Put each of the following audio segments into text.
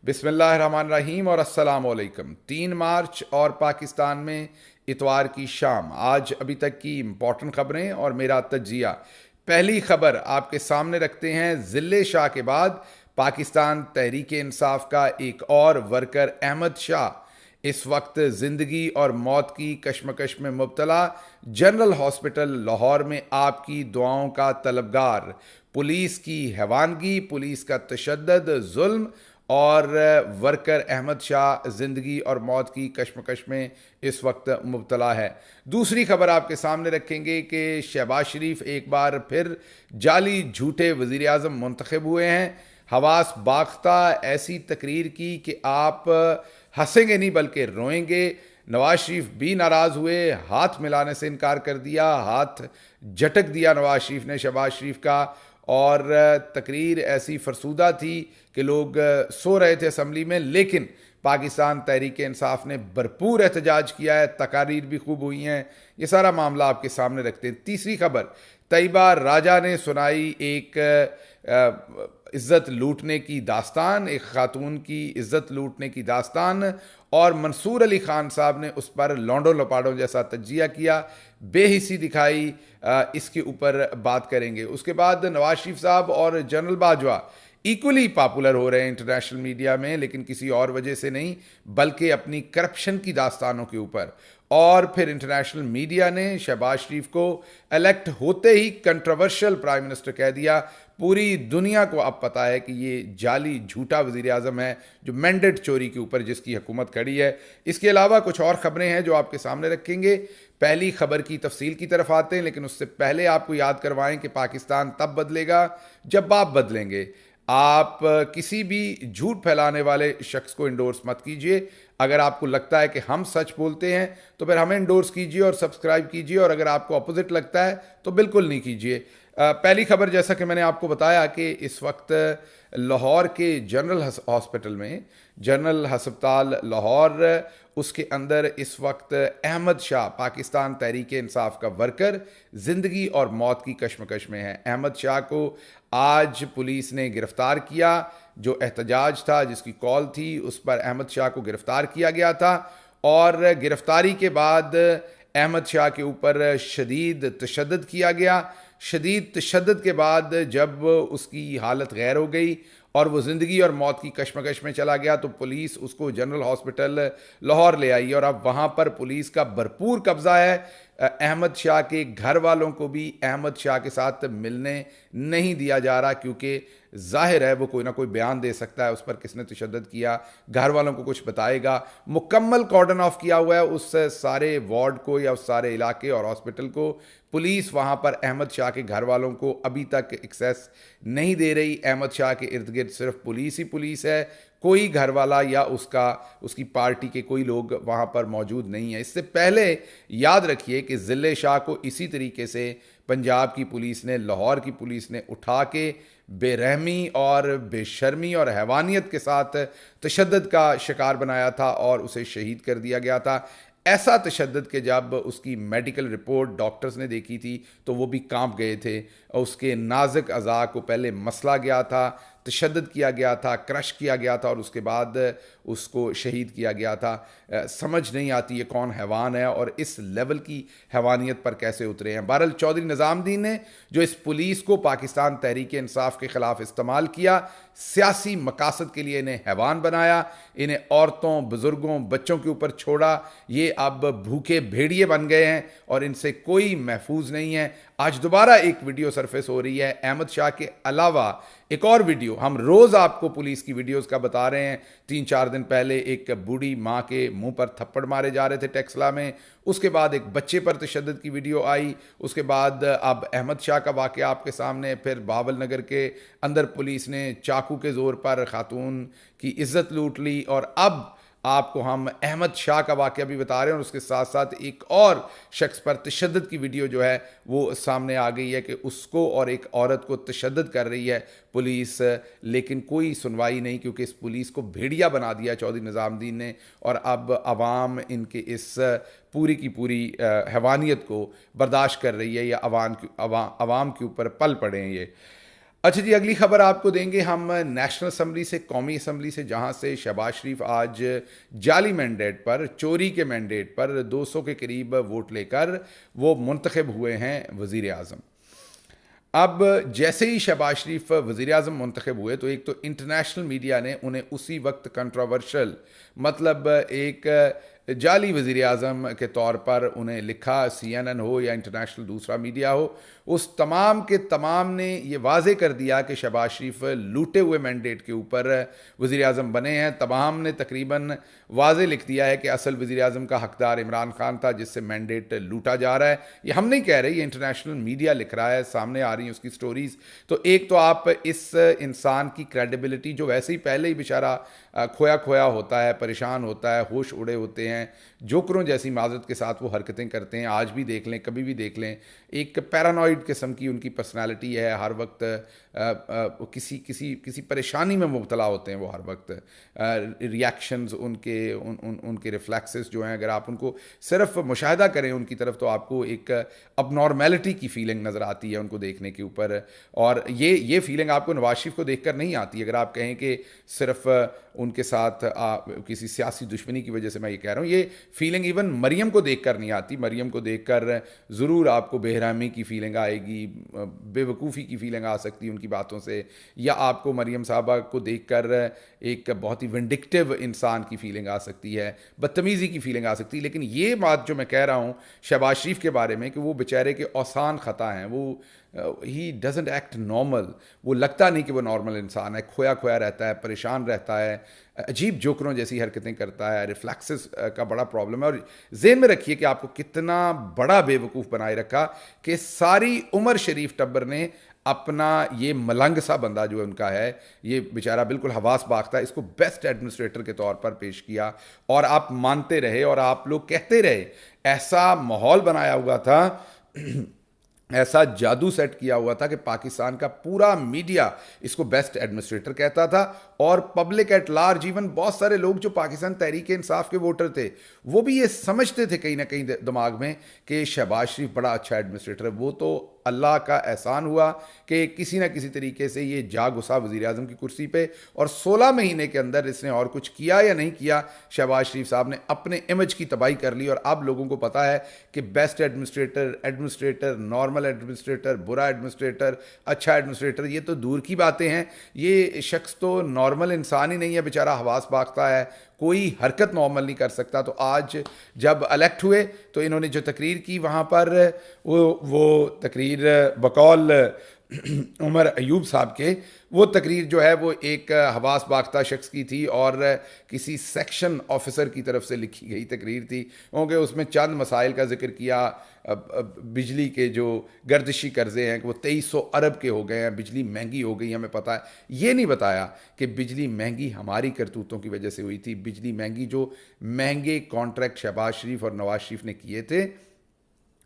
बिस्मिल्लाहिर्रहमानिर्रहीम और अस्सलामुअलैकुम। 3 मार्च और पाकिस्तान में इतवार की शाम। आज अभी तक की इम्पोर्टेंट खबरें और मेरा तज्जिया। पहली खबर आपके सामने रखते हैं। ज़िले शाह के बाद पाकिस्तान तहरीक इंसाफ का एक और वर्कर अहमद शाह इस वक्त जिंदगी और मौत की कश्मकश में मुब्तला। जनरल हॉस्पिटल लाहौर में आपकी दुआओं का तलबगार। पुलिस की हैवानगी, पुलिस का तशद्दुद, जुल्म और वर्कर अहमद शाह जिंदगी और मौत की कश्मकश में इस वक्त मुब्तला है। दूसरी खबर आपके सामने रखेंगे कि शहबाज शरीफ एक बार फिर जाली झूठे वज़ीर आज़म मुंतखब हुए हैं। हवास बाख्ता ऐसी तकरीर की कि आप हंसेंगे नहीं बल्कि रोएंगे। नवाज शरीफ भी नाराज हुए, हाथ मिलाने से इनकार कर दिया, हाथ झटक दिया नवाज शरीफ ने शहबाज शरीफ का। और तकरीर ऐसी फरसूदा थी कि लोग सो रहे थे असम्बली में, लेकिन पाकिस्तान तहरीक इंसाफ ने भरपूर एहतजाज किया है, तकारीर भी खूब हुई हैं। ये सारा मामला आपके सामने रखते हैं। तीसरी खबर, तैयबा राजा ने सुनाई एक इज़्ज़त लूटने की दास्तान, एक खातून की इज़्ज़त लूटने की दास्तान, और मंसूर अली खान साहब ने उस पर लौंडो लपाडों जैसा तज्जिया किया, बेहिसी दिखाई। इसके ऊपर बात करेंगे। उसके बाद नवाज शरीफ साहब और जनरल बाजवा इक्वली पॉपुलर हो रहे हैं इंटरनेशनल मीडिया में, लेकिन किसी और वजह से नहीं बल्कि अपनी करप्शन की दास्तानों के ऊपर। और फिर इंटरनेशनल मीडिया ने शहबाज शरीफ को इलेक्ट होते ही कंट्रोवर्शियल प्राइम मिनिस्टर कह दिया। पूरी दुनिया को अब पता है कि ये जाली झूठा वज़ीर आज़म है जो मैंडेट चोरी के ऊपर जिसकी हुकूमत खड़ी है। इसके अलावा कुछ और ख़बरें हैं जो आपके सामने रखेंगे। पहली खबर की तफसील की तरफ आते हैं, लेकिन उससे पहले आपको याद करवाएं कि पाकिस्तान तब बदलेगा जब आप बदलेंगे। आप किसी भी झूठ फैलाने वाले शख्स को इंडोर्स मत कीजिए। अगर आपको लगता है कि हम सच बोलते हैं तो फिर हमें इंडोर्स कीजिए और सब्सक्राइब कीजिए, और अगर आपको अपोजिट लगता है तो बिल्कुल नहीं कीजिए। पहली खबर, जैसा कि मैंने आपको बताया कि इस वक्त लाहौर के जनरल हॉस्पिटल में, जनरल हस्पताल लाहौर, उसके अंदर इस वक्त अहमद शाह पाकिस्तान तहरीक इंसाफ का वर्कर ज़िंदगी और मौत की कश्मकश में है। अहमद शाह को आज पुलिस ने गिरफ्तार किया। जो एहतजाज था, जिसकी कॉल थी, उस पर अहमद शाह को गिरफ्तार किया गया था, और गिरफ्तारी के बाद अहमद शाह के ऊपर शदीद तशद्दुद किया गया। शदीद तशद्दुद के बाद जब उसकी हालत गैर हो गई और वो ज़िंदगी और मौत की कश्मकश में चला गया, तो पुलिस उसको जनरल हॉस्पिटल लाहौर ले आई, और अब वहाँ पर पुलिस का भरपूर कब्ज़ा है। अहमद शाह के घर वालों को भी अहमद शाह के साथ मिलने नहीं दिया जा रहा, क्योंकि जाहिर है वो कोई ना कोई बयान दे सकता है उस पर किसने तशद्दुद किया, घर वालों को कुछ बताएगा। मुकम्मल कॉर्डन ऑफ किया हुआ है उस सारे वार्ड को या उस सारे इलाके और हॉस्पिटल को। पुलिस वहाँ पर अहमद शाह के घर वालों को अभी तक एक्सेस नहीं दे रही। अहमद शाह के इर्द गिर्द सिर्फ पुलिस ही पुलिस है, कोई घर वाला या उसकी पार्टी के कोई लोग वहाँ पर मौजूद नहीं है। इससे पहले याद रखिए कि ज़िले शाह को इसी तरीके से पंजाब की पुलिस ने, लाहौर की पुलिस ने उठा के बेरहमी और बेशर्मी और हैवानियत के साथ तशद्दुद का शिकार बनाया था और उसे शहीद कर दिया गया था। ऐसा तशद्दुद कि जब उसकी मेडिकल रिपोर्ट डॉक्टर्स ने देखी थी तो वो भी कांप गए थे। उसके नाजुक अज़ा को पहले मसला गया था, तशद्दुद किया गया था, क्रश किया गया था, और उसके बाद उसको शहीद किया गया था। समझ नहीं आती ये कौन हैवान है और इस लेवल की हैवानियत पर कैसे उतरे हैं। बहरहाल चौधरी निज़ामुद्दीन ने जो इस पुलिस को पाकिस्तान तहरीक इंसाफ के ख़िलाफ़ इस्तेमाल किया, सियासी मकासद के लिए इन्हें हैवान बनाया, इन्हें औरतों, बुज़ुर्गों, बच्चों के ऊपर छोड़ा। ये अब भूखे भेड़िए बन गए हैं और इनसे कोई महफूज नहीं है। आज दोबारा एक वीडियो सरफेस हो रही है अहमद शाह के अलावा, एक और वीडियो। हम रोज़ आपको पुलिस की वीडियोस का बता रहे हैं। 3-4 दिन पहले एक बूढ़ी माँ के मुंह पर थप्पड़ मारे जा रहे थे टेक्सला में, उसके बाद एक बच्चे पर तशद्दुद की वीडियो आई, उसके बाद अब अहमद शाह का वाक़या आपके सामने, फिर बावल नगर के अंदर पुलिस ने चाकू के ज़ोर पर खातून की इज़्ज़त लूट ली, और अब आपको हम अहमद शाह का वाक़या भी बता रहे हैं, और उसके साथ साथ एक और शख्स पर तशद्दुद की वीडियो जो है वो सामने आ गई है कि उसको और एक औरत को तशद्दुद कर रही है पुलिस, लेकिन कोई सुनवाई नहीं, क्योंकि इस पुलिस को भेड़िया बना दिया चौधरी निज़ामुद्दीन ने। और अब आवाम इनके इस पूरी की पूरी हैवानियत को बर्दाश्त कर रही है, या आवाम के ऊपर पल पड़े हैं ये। अच्छा जी, अगली खबर आपको देंगे हम नेशनल असम्बली से, कौमी असम्बली से, जहां से शहबाज शरीफ आज जाली मैंडेट पर, चोरी के मैंडेट पर 200 के करीब वोट लेकर वो मुंतखब हुए हैं वज़ीर आज़म। अब जैसे ही शहबाज शरीफ वज़ीर आज़म मुंतखब हुए तो एक तो इंटरनेशनल मीडिया ने उन्हें उसी वक्त कंट्रोवर्शल, मतलब एक जाली वज़ीर आज़म के तौर पर उन्हें लिखा, CNN हो या इंटरनेशनल दूसरा मीडिया हो, उस तमाम के तमाम ने ये वाजे कर दिया कि शहबाज शरीफ लूटे हुए मैंडेट के ऊपर वज़ीर आज़म बने हैं। तमाम ने तकरीबन वाजे लिख दिया है कि असल वज़ीर आज़म का हकदार इमरान खान था जिससे मैंडेट लूटा जा रहा है। ये हम नहीं कह रहे, ये इंटरनेशनल मीडिया लिख रहा है, सामने आ रही हैं उसकी स्टोरीज़। तो एक तो आप इस इंसान की क्रेडिबिलिटी, जो वैसे ही पहले ही बेचारा खोया खोया होता है, परेशान होता है, होश उड़े होते हैं, जोकरों जैसी माजरत के साथ वो हरकतें करते हैं, आज भी देख लें, कभी भी देख लें, एक पैरानॉइड किस्म की उनकी पर्सनालिटी है, हर वक्त किसी किसी किसी परेशानी में मुब्तला होते हैं वो हर वक्त। रिएक्शंस उनके रिफ्लेक्सेस जो हैं, अगर आप उनको सिर्फ मुशाहिदा करें उनकी तरफ, तो आपको एक अबनॉर्मेलिटी की फीलिंग नज़र आती है उनको देखने के ऊपर। और ये फीलिंग आपको नवाज शरीफ को देखकर नहीं आती। अगर आप कहें कि सिर्फ उनके साथ किसी सियासी दुश्मनी की वजह से मैं ये कह रहा हूँ, ये फीलिंग इवन मरियम को देखकर नहीं आती। मरियम को देखकर ज़रूर आपको बेहरामी की फीलिंग आएगी, बेवकूफ़ी की फीलिंग आ सकती है उनकी बातों से, या आपको मरियम साहबा को देखकर एक बहुत ही विंडिक्टिव इंसान की फीलिंग आ सकती है, बदतमीज़ी की फीलिंग आ सकती है। लेकिन ये बात जो मैं कह रहा हूँ शहबाज शरीफ के बारे में कि वो बेचारे के औसान ख़ता हैं, वो ही डजेंट एक्ट नॉर्मल, वो लगता नहीं कि वो नॉर्मल इंसान है, खोया खोया रहता है, परेशान रहता है, अजीब जोकरों जैसी हरकतें करता है, रिफ्लेक्सेस का बड़ा प्रॉब्लम है। और जेहन में रखिए कि आपको कितना बड़ा बेवकूफ़ बनाए रखा कि सारी उमर शरीफ टब्बर ने अपना ये मलंग सा बंदा जो उनका है, ये बेचारा बिल्कुल हवास बाख्ता है, इसको बेस्ट एडमिनिस्ट्रेटर के तौर पर पेश किया और आप मानते रहे और आप लोग कहते रहे। ऐसा माहौल बनाया हुआ था, ऐसा जादू सेट किया हुआ था कि पाकिस्तान का पूरा मीडिया इसको बेस्ट एडमिनिस्ट्रेटर कहता था, और पब्लिक एट लार्ज, इवन बहुत सारे लोग जो पाकिस्तान तहरीक इंसाफ के वोटर थे, वो भी ये समझते थे कहीं ना कहीं दिमाग में कि शहबाज शरीफ बड़ा अच्छा एडमिनिस्ट्रेटर है। वो तो अल्लाह का एहसान हुआ कि किसी न किसी तरीके से ये जा घुसा वज़ीर आज़म की कुर्सी पे, और 16 महीने के अंदर इसने और कुछ किया या नहीं किया, शहबाज शरीफ साहब ने अपने इमेज की तबाही कर ली। और अब लोगों को पता है कि बेस्ट एडमिनिस्ट्रेटर, नॉर्मल एडमिनिस्ट्रेटर, बुरा एडमिनिस्ट्रेटर, अच्छा एडमिनिस्ट्रेटर, ये तो दूर की बातें हैं। ये शख्स तो नॉर्मल इंसान ही नहीं है, बेचारा हवास बाख्ता है, कोई हरकत नॉर्मल नहीं कर सकता। तो आज जब इलेक्ट हुए तो इन्होंने जो तकरीर की वहाँ पर, वो तकरीर बकौल उमर अयूब साहब के, वो तकरीर जो है वो एक हवास बाख्ता शख्स की थी और किसी सेक्शन ऑफिसर की तरफ से लिखी गई तकरीर थी, क्योंकि उसमें चंद मसाइल का जिक्र किया। बिजली के जो गर्दिशी कर्जे हैं वो 2300 अरब के हो गए हैं, बिजली महंगी हो गई, हमें पता है। ये नहीं बताया कि बिजली महंगी हमारी करतूतों की वजह से हुई थी। बिजली महंगी जो महंगे कॉन्ट्रैक्ट शहबाज शरीफ और नवाज शरीफ ने किए थे,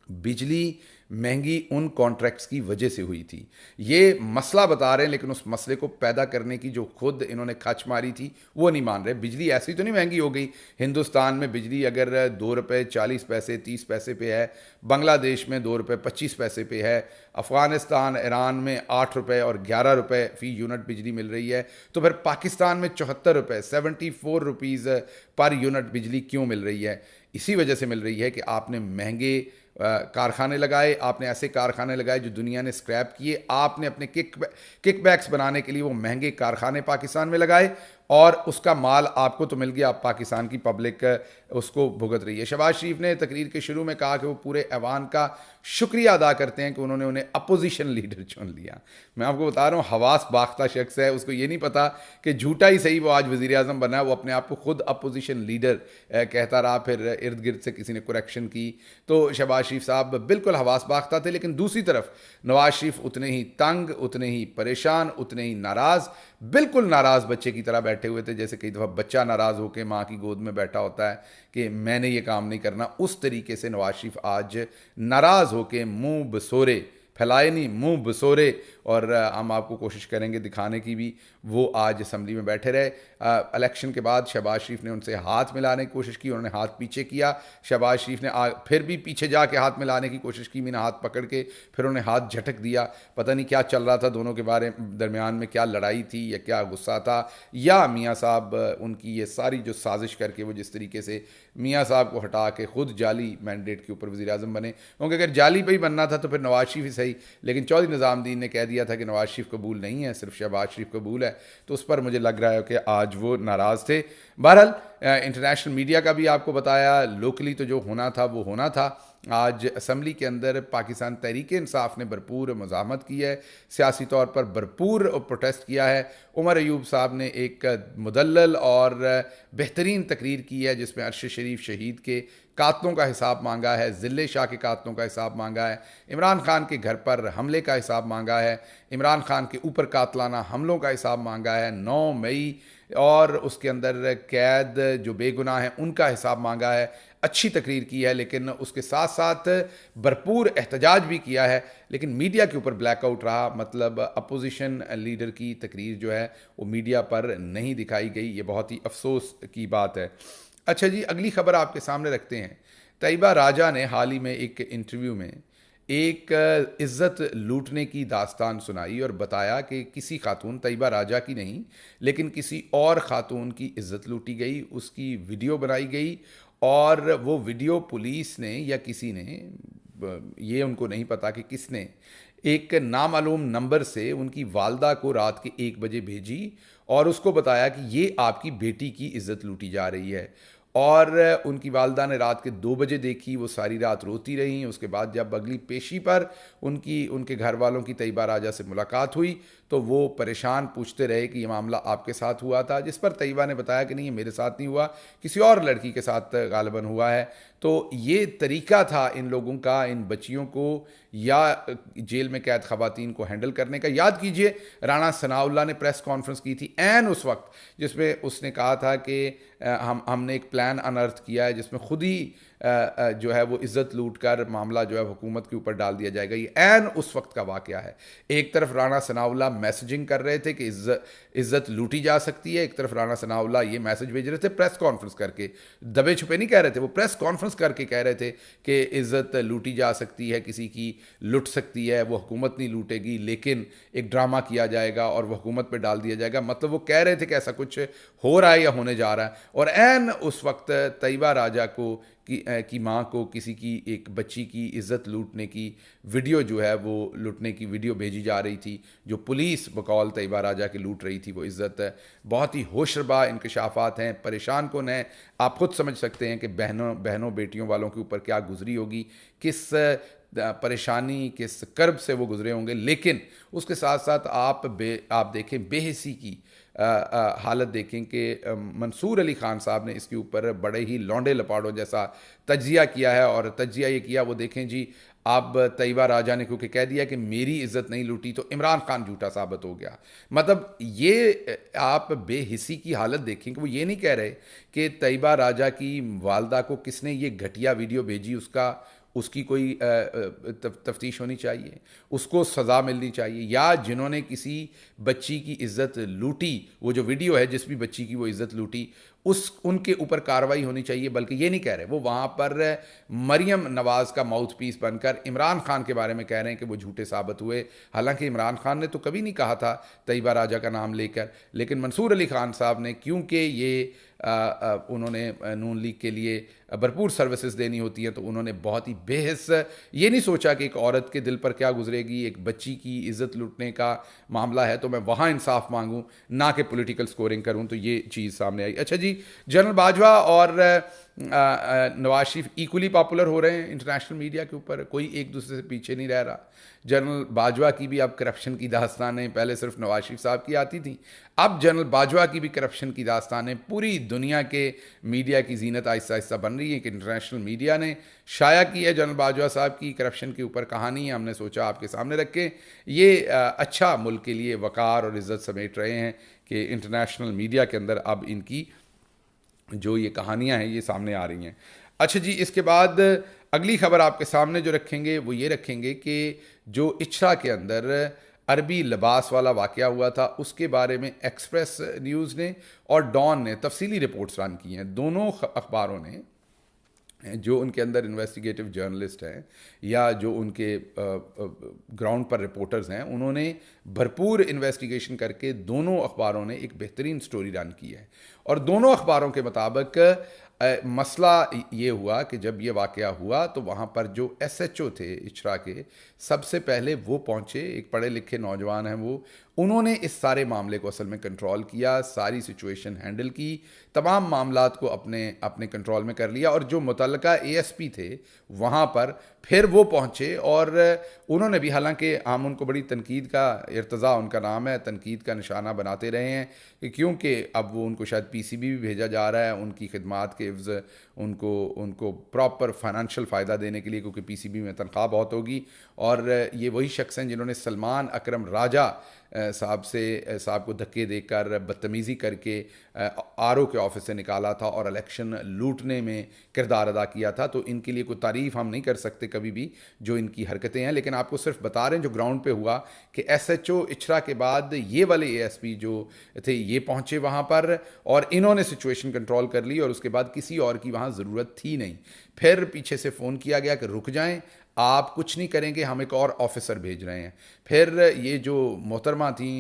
बिजली महंगी उन कॉन्ट्रैक्ट्स की वजह से हुई थी। ये मसला बता रहे हैं, लेकिन उस मसले को पैदा करने की जो खुद इन्होंने खच मारी थी वो नहीं मान रहे। बिजली ऐसी तो नहीं महंगी हो गई। हिंदुस्तान में बिजली अगर 2 रुपये 40 पैसे 30 पैसे पे है, बांग्लादेश में 2 रुपये 25 पैसे पे है, अफ़गानिस्तान ईरान में 8 रुपये और 11 रुपये फ़ी यूनिट बिजली मिल रही है, तो फिर पाकिस्तान में 74 रुपये 74 रुपीज़ पर यूनिट बिजली क्यों मिल रही है? इसी वजह से मिल रही है कि आपने महंगे कारखाने लगाए, आपने ऐसे कारखाने लगाए जो दुनिया ने स्क्रैप किए, आपने अपने किकबैक्स बनाने के लिए वो महंगे कारखाने पाकिस्तान में लगाए, और उसका माल आपको तो मिल गया, आप पाकिस्तान की पब्लिक उसको भुगत रही है। शहबाज शरीफ ने तकरीर के शुरू में कहा कि वो पूरे ऐवान का शुक्रिया अदा करते हैं कि उन्होंने उन्हें अपोजिशन लीडर चुन लिया। मैं आपको बता रहा हूँ, हवास बाख्ता शख्स है, उसको ये नहीं पता कि झूठा ही सही वो आज वज़ीर आज़म बना है। वो अपने आप को खुद अपोजिशन लीडर कहता रहा, फिर इर्द गिर्द से किसी ने करेक्शन की। तो शहबाज शरीफ साहब बिल्कुल हवास बाख्ता थे। लेकिन दूसरी तरफ नवाज शरीफ उतने ही तंग, उतने ही परेशान, उतने ही नाराज़, बिल्कुल नाराज़ बच्चे की तरह बैठे हुए थे, जैसे कई दफ़ा बच्चा नाराज़ होकर माँ की गोद में बैठा होता है कि मैंने ये काम नहीं करना। उस तरीके से नवाज शरीफ आज नाराज़ होकर मुंह बसोरे फैलाए नहीं, मुंह बसोरे, और हम आपको कोशिश करेंगे दिखाने की भी, वो आज असम्बली में बैठे रहे। इलेक्शन के बाद शहबाज शरीफ ने उनसे हाथ मिलाने की कोशिश की, उन्होंने हाथ पीछे किया। शहबाज शरीफ ने फिर भी पीछे जाके हाथ मिलाने की कोशिश की, मैंने हाथ पकड़ के, फिर उन्हें हाथ झटक दिया। पता नहीं क्या चल रहा था दोनों के दरमियान में, क्या लड़ाई थी या क्या गुस्सा था, या मियाँ साहब उनकी ये सारी जो साजिश करके वो जिस तरीके से मियाँ साहब को हटा के खुद जाली मैंडेट के ऊपर वज़ीर आज़म बने। क्योंकि अगर जाली पे ही बनना था तो फिर नवाज शरीफ ही सही, लेकिन चौधरी निज़ामुद्दीन ने कह दिया था कि नवाज शरीफ कबूल नहीं है, सिर्फ शहबाज शरीफ कबूल है, तो उस पर मुझे लग रहा है कि आज वो नाराज़ थे। बहरहाल इंटरनेशनल मीडिया का भी आपको बताया, लोकली तो जो होना था वो होना था। आज असम्बली के अंदर पाकिस्तान तहरीक इंसाफ ने भरपूर मज़ाहमत की है, सियासी तौर पर भरपूर प्रोटेस्ट किया है। उमर अयूब साहब ने एक मुदल्लल और बेहतरीन तकरीर की है जिसमें अरशद शरीफ शहीद के कातलों का हिसाब मांगा है, ज़िले शाह के कातलों का हिसाब मांगा है, इमरान खान के घर पर हमले का हिसाब मांगा है, इमरान खान के ऊपर कातलाना हमलों का हिसाब मांगा है, 9 मई और उसके अंदर कैद जो बेगुनाह हैं उनका हिसाब मांगा है। अच्छी तकरीर की है, लेकिन उसके साथ साथ भरपूर एहतजाज भी किया है, लेकिन मीडिया के ऊपर ब्लैकआउट रहा। मतलब अपोजिशन लीडर की तकरीर जो है वो मीडिया पर नहीं दिखाई गई, ये बहुत ही अफसोस की बात है। अच्छा जी, अगली खबर आपके सामने रखते हैं। तैयबा राजा ने हाल ही में एक इंटरव्यू में एक इज़्ज़त लूटने की दास्तान सुनाई और बताया कि किसी खातून, तैयबा राजा की नहीं लेकिन किसी और खातून की इज़्ज़त लूटी गई, उसकी वीडियो बनाई गई, और वो वीडियो पुलिस ने या किसी ने, ये उनको नहीं पता कि किसने, एक नामालूम नंबर से उनकी वालदा को रात के 1 बजे भेजी और उसको बताया कि ये आपकी बेटी की इज़्ज़त लूटी जा रही है। और उनकी वालदा ने रात के 2 बजे देखी, वो सारी रात रोती रहीं। उसके बाद जब अगली पेशी पर उनके घर वालों की तैयबा राजा से मुलाकात हुई तो वो परेशान पूछते रहे कि ये मामला आपके साथ हुआ था, जिस पर तैयबा ने बताया कि नहीं, ये मेरे साथ नहीं हुआ, किसी और लड़की के साथ गालिबन हुआ है। तो ये तरीका था इन लोगों का, इन बच्चियों को या जेल में कैद खवातीन को हैंडल करने का। याद कीजिए, राणा सनाउल्लाह ने प्रेस कॉन्फ्रेंस की थी एन उस वक्त जिसमें उसने कहा था कि हमने एक प्लान अनर्थ किया है जिसमें खुद ही जो है वो इज़्ज़त लूट कर मामला जो है हुकूमत के ऊपर डाल दिया जाएगा। ये एन उस वक्त का वाक़या है। एक तरफ राणा सनाउल्लाह मैसेजिंग कर रहे थे कि इज़्ज़त लूटी जा सकती है, एक तरफ राणा सनाउल्लाह ये मैसेज भेज रहे थे प्रेस कॉन्फ्रेंस करके, दबे छुपे नहीं कह रहे थे, वो प्रेस कॉन्फ्रेंस करके कह रहे थे कि इज़्ज़त लूटी जा सकती है, किसी की लुट सकती है, वो हुकूमत नहीं लूटेगी लेकिन एक ड्रामा किया जाएगा और वो हुकूमत पर डाल दिया जाएगा। मतलब वो कह रहे थे कि ऐसा कुछ हो रहा है या होने जा रहा है। और एन उस वक्त तैयबा राजा की माँ को किसी की, एक बच्ची की इज़्ज़त लूटने की वीडियो जो है वो लूटने की वीडियो भेजी जा रही थी, जो पुलिस बकौल तैयबा राजा की लूट रही थी वो इज़्ज़त। बहुत ही होशरबा इंकशाफात हैं, परेशान कौन है, आप खुद समझ सकते हैं कि बहनों बेटियों वालों के ऊपर क्या गुजरी होगी, किस परेशानी, किस कर्ब से वो गुजरे होंगे। लेकिन उसके साथ साथ आप देखें बेहिसी की हालत देखें कि मंसूर अली ख़ान साहब ने इसके ऊपर बड़े ही लौंडे लपाड़ों जैसा तज्जिया किया है। और तज्जिया ये किया, वो देखें जी, अब तैयबा राजा ने क्योंकि कह दिया कि मेरी इज़्ज़त नहीं लूटी तो इमरान खान झूठा साबित हो गया। मतलब ये आप बेहिसी की हालत देखें कि वो ये नहीं कह रहे कि तैयबा राजा की वालदा को किसने ये घटिया वीडियो भेजी उसकी कोई तफ्तीश होनी चाहिए, उसको सज़ा मिलनी चाहिए, या जिन्होंने किसी बच्ची की इज़्ज़त लूटी, वो जो वीडियो है जिस भी बच्ची की वो इज़्ज़त लूटी, उनके ऊपर कार्रवाई होनी चाहिए। बल्कि ये नहीं कह रहे, वो वहाँ पर मरियम नवाज़ का माउथ पीस बनकर इमरान खान के बारे में कह रहे हैं कि वो झूठे साबित हुए। हालांकि इमरान खान ने तो कभी नहीं कहा था तैयबा राजा का नाम लेकर, लेकिन मंसूर अली खान साहब ने, क्योंकि ये उन्होंने नून लीग के लिए भरपूर सर्विसेज देनी होती हैं, तो उन्होंने बहुत ही बेहस ये नहीं सोचा कि एक औरत के दिल पर क्या गुजरेगी, एक बच्ची की इज़्ज़त लूटने का मामला है तो मैं वहाँ इंसाफ मांगूँ, ना कि पॉलिटिकल स्कोरिंग करूँ। तो ये चीज़ सामने आई। अच्छा जी, जनरल बाजवा और नवाज शरीफ इक्वली पॉपुलर हो रहे हैं इंटरनेशनल मीडिया के ऊपर, कोई एक दूसरे से पीछे नहीं रह रहा। जनरल बाजवा की भी अब करप्शन की दास्तानें, पहले सिर्फ नवाज शरीफ साहब की आती थी, अब जनरल बाजवा की भी करप्शन की दास्तानें पूरी दुनिया के मीडिया की जीनत आहिस्ता आहिस्ता बन रही है कि इंटरनेशनल मीडिया ने शाया की है जनरल बाजवा साहब की करप्शन के ऊपर कहानी है। हमने सोचा आपके सामने रख के ये अच्छा मुल्क के लिए वक़ार और इज़्ज़त समेट रहे हैं कि इंटरनेशनल मीडिया के अंदर अब इनकी जो ये कहानियां हैं ये सामने आ रही हैं। अच्छा जी, इसके बाद अगली खबर आपके सामने जो रखेंगे वो ये रखेंगे कि जो इचरा के अंदर अरबी लिबास वाला वाक़या हुआ था उसके बारे में एक्सप्रेस न्यूज़ ने और डॉन ने तफसीली रिपोर्ट्स रन की हैं। दोनों अखबारों ने, जो उनके अंदर इन्वेस्टिगेटिव जर्नलिस्ट हैं या जो उनके ग्राउंड पर रिपोर्टर्स हैं, उन्होंने भरपूर इन्वेस्टिगेशन करके दोनों अखबारों ने एक बेहतरीन स्टोरी रन की है। और दोनों अखबारों के मुताबिक मसला ये हुआ कि जब ये वाक़या हुआ तो वहाँ पर जो एसएचओ थे इचरा के, सबसे पहले वो पहुँचे, एक पढ़े लिखे नौजवान हैं वो, उन्होंने इस सारे मामले को असल में कंट्रोल किया, सारी सिचुएशन हैंडल की, तमाम मामलात को अपने अपने कंट्रोल में कर लिया। और जो मुतल्लिका एएसपी थे वहाँ पर फिर वो पहुँचे और उन्होंने भी, हालांकि हम उनको बड़ी तनकीद का, इर्तज़ा उनका नाम है, तनकीद का निशाना बनाते रहे हैं क्योंकि अब वो उनको शायद पीसीबी भी भेजा जा रहा है उनकी खिदमात के एवज़ उनको प्रॉपर फाइनेंशियल फ़ायदा देने के लिए, क्योंकि पीसीबी में तनख्वाह बहुत होगी। और ये वही शख्स हैं जिन्होंने सलमान अकरम राजा साहब को धक्के देकर, बदतमीज़ी करके आरओ के ऑफिस से निकाला था और इलेक्शन लूटने में किरदार अदा किया था। तो इनके लिए कोई तारीफ़ हम नहीं कर सकते कभी भी जो इनकी हरकतें हैं, लेकिन आपको सिर्फ बता रहे हैं जो ग्राउंड पे हुआ कि एसएचओ इचरा के बाद ये वाले एएसपी जो थे ये पहुँचे वहाँ पर और इन्होंने सिचुएशन कंट्रोल कर ली और उसके बाद किसी और की वहाँ ज़रूरत थी नहीं। फिर पीछे से फ़ोन किया गया कि रुक जाएं, आप कुछ नहीं करेंगे, हम एक और ऑफिसर भेज रहे हैं। फिर ये जो मोहतरमा थी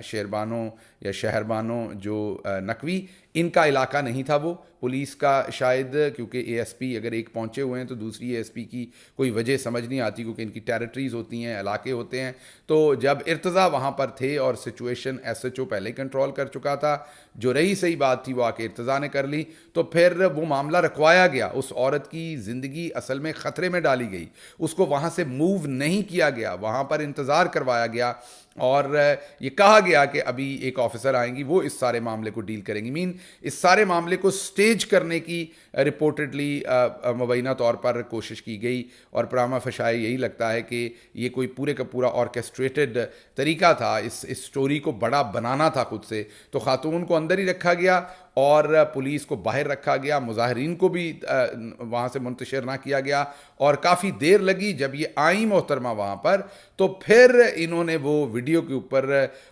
शेरबानो या शहरबानो जो नकवी, इनका इलाका नहीं था वो पुलिस का शायद, क्योंकि एएसपी अगर एक पहुंचे हुए हैं तो दूसरी एएसपी की कोई वजह समझ नहीं आती, क्योंकि इनकी टेरिटरीज होती हैं, इलाके होते हैं। तो जब इर्तज़ा वहाँ पर थे और सिचुएशन एसएचओ पहले कंट्रोल कर चुका था, जो रही सही बात थी वो आके इर्तज़ा ने कर ली, तो फिर वो मामला रखवाया गया। उस औरत की ज़िंदगी असल में ख़तरे में डाली गई, उसको वहाँ से मूव नहीं किया गया, वहाँ पर इंतज़ार करवाया गया और ये कहा गया कि अभी एक ऑफिसर आएंगी, वो इस सारे मामले को डील करेंगी। मीन इस सारे मामले को स्टेज करने की रिपोर्टेडली मुबैना तौर पर कोशिश की गई और प्रामा फशाई यही लगता है कि ये कोई पूरे का पूरा ऑर्केस्ट्रेटेड तरीका था, इस स्टोरी को बड़ा बनाना था खुद से। तो खातून को अंदर ही रखा गया और पुलिस को बाहर रखा गया, मुजाहिरीन को भी वहाँ से मुंतशिर ना किया गया और काफ़ी देर लगी। जब ये आई मोहतरमा वहाँ पर तो फिर इन्होंने वो वीडियो के ऊपर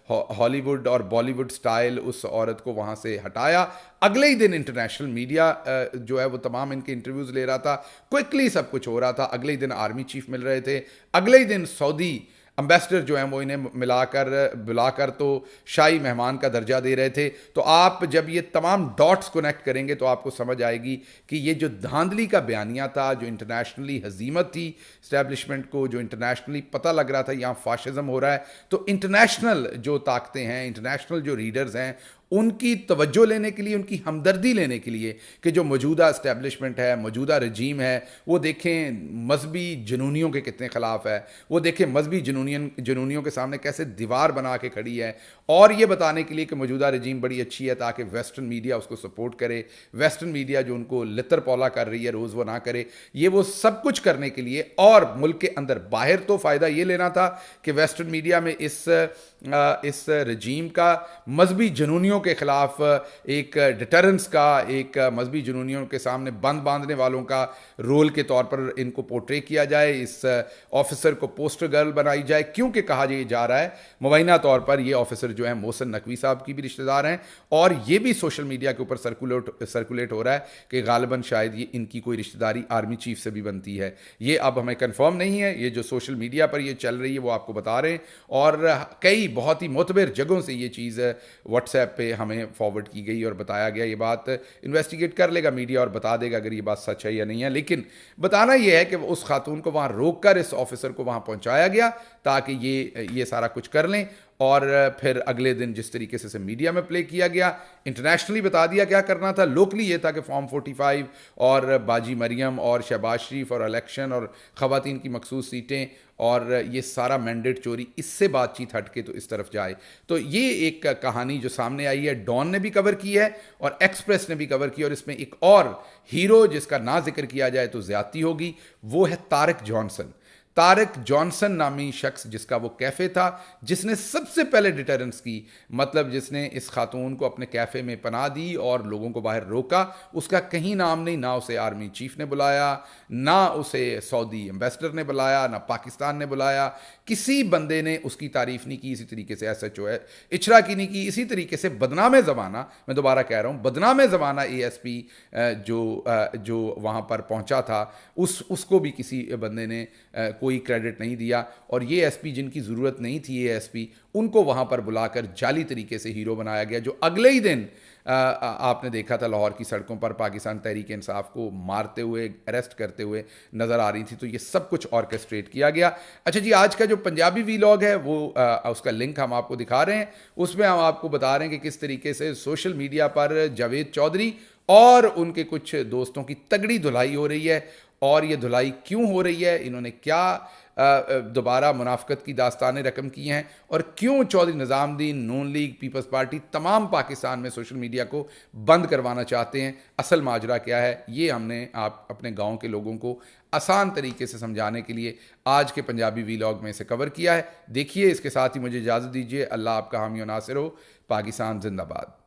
हॉलीवुड और बॉलीवुड स्टाइल उस औरत को वहाँ से हटाया। अगले ही दिन इंटरनेशनल मीडिया जो है वो तमाम इनके इंटरव्यूज़ ले रहा था, क्विकली सब कुछ हो रहा था। अगले ही दिन आर्मी चीफ मिल रहे थे, अगले ही दिन सऊदी एम्बेसडर जो हैं वो इन्हें बुलाकर तो शाही मेहमान का दर्जा दे रहे थे। तो आप जब ये तमाम डॉट्स कनेक्ट करेंगे तो आपको समझ आएगी कि ये जो धांधली का बयानिया था, जो इंटरनेशनली हजीमत थी इस्टेब्लिशमेंट को, जो इंटरनेशनली पता लग रहा था यहाँ फाशिज्म हो रहा है, तो इंटरनेशनल जो ताकतें हैं, इंटरनेशनल जो रीडर्स हैं, उनकी तवज्जो लेने के लिए, उनकी हमदर्दी लेने के लिए कि जो मौजूदा इस्टेब्लिशमेंट है, मौजूदा रजीम है, वो देखें मजहबी जुनूनियों के कितने ख़िलाफ़ है, वो देखें मजहबी जुनूनियों के सामने कैसे दीवार बना के खड़ी है, और ये बताने के लिए कि मौजूदा रजीम बड़ी अच्छी है ताकि वेस्टर्न मीडिया उसको सपोर्ट करे, वेस्टर्न मीडिया जो उनको लितर पौला कर रही है रोज़ वो ना करे। ये वो सब कुछ करने के लिए और मुल्क के अंदर बाहर तो फ़ायदा ये लेना था कि वेस्टर्न मीडिया में इस रजीम का मजहबी जुनूनियों के ख़िलाफ़ एक डिटरेंस का, एक मजहबी जुनूनियों के सामने बंद बांधने वालों का रोल के तौर पर इनको पोर्ट्रे किया जाए, इस ऑफिसर को पोस्टर गर्ल बनाई जाए, क्योंकि कहा जा रहा है मुबैना तौर पर ये ऑफिसर जो है मोहसिन नकवी साहब की भी रिश्तेदार हैं और ये भी सोशल मीडिया के ऊपर सर्कुलेट हो रहा है कि गालिबन शायद ये इनकी कोई रिश्तेदारी आर्मी चीफ से भी बनती है। ये अब हमें कंफर्म नहीं है, ये जो सोशल मीडिया पर ये चल रही है वो आपको बता रहे हैं और कई बहुत ही मोतबर जगहों से ये चीज़ व्हाट्सएप पे हमें फॉरवर्ड की गई और बताया गया। ये बात इन्वेस्टिगेट कर लेगा मीडिया और बता देगा अगर ये बात सच है या नहीं है, लेकिन बताना ये है कि उस खातून को वहाँ रोक कर इस ऑफिसर को वहाँ पहुँचाया गया ताकि ये सारा कुछ कर लें। और फिर अगले दिन जिस तरीके से मीडिया में प्ले किया गया, इंटरनेशनली बता दिया क्या करना था। लोकली ये था कि फॉर्म 45 और बाजी मरियम और शहबाज शरीफ और इलेक्शन और ख़वातीन की मखसूस सीटें और ये सारा मैंडेट चोरी, इससे बातचीत हटके तो इस तरफ जाए। तो ये एक कहानी जो सामने आई है, डॉन ने भी कवर की है और एक्सप्रेस ने भी कवर की, और इसमें एक और हीरो जिसका ना जिक्र किया जाए तो ज़्यादती होगी, वो है तारिक जॉनसन। तारिक जॉनसन नामी शख्स, जिसका वो कैफ़े था, जिसने सबसे पहले डिटरेंस की, मतलब जिसने इस खातून को अपने कैफ़े में पनाह दी और लोगों को बाहर रोका, उसका कहीं नाम नहीं। ना उसे आर्मी चीफ ने बुलाया, ना उसे सऊदी एम्बेसडर ने बुलाया, ना पाकिस्तान ने बुलाया, किसी बंदे ने उसकी तारीफ नहीं की। इसी तरीके से SHO है इचरा की नहीं की। इसी तरीके से बदनाम ज़माना, मैं दोबारा कह रहा हूँ, बदनाम ज़माना ASP जो वहाँ पर पहुँचा था, उसको भी किसी बंदे ने कोई क्रेडिट नहीं दिया। और ये SP जिनकी ज़रूरत नहीं थी, ASP, उनको वहाँ पर बुलाकर जाली तरीके से हीरो बनाया गया, जो अगले ही दिन आपने देखा था लाहौर की सड़कों पर पाकिस्तान तहरीक इंसाफ को मारते हुए, अरेस्ट करते हुए नज़र आ रही थी। तो ये सब कुछ ऑर्केस्ट्रेट किया गया। अच्छा जी, आज का जो पंजाबी वीलॉग है वो उसका लिंक हम आपको दिखा रहे हैं। उसमें हम आपको बता रहे हैं कि किस तरीके से सोशल मीडिया पर जावेद चौधरी और उनके कुछ दोस्तों की तगड़ी धुलाई हो रही है। और ये धुलाई क्यों हो रही है, इन्होंने क्या दोबारा मुनाफकत की दास्तानें रकम की हैं, और क्यों चौधरी निज़ामुद्दीन, नून लीग, पीपल्स पार्टी, तमाम पाकिस्तान में सोशल मीडिया को बंद करवाना चाहते हैं। असल माजरा क्या है, ये हमने आप अपने गांव के लोगों को आसान तरीके से समझाने के लिए आज के पंजाबी वीलॉग में इसे कवर किया है। देखिए, इसके साथ ही मुझे इजाज़त दीजिए। अल्लाह आपका हामी और नासिर हो। पाकिस्तान जिंदाबाद।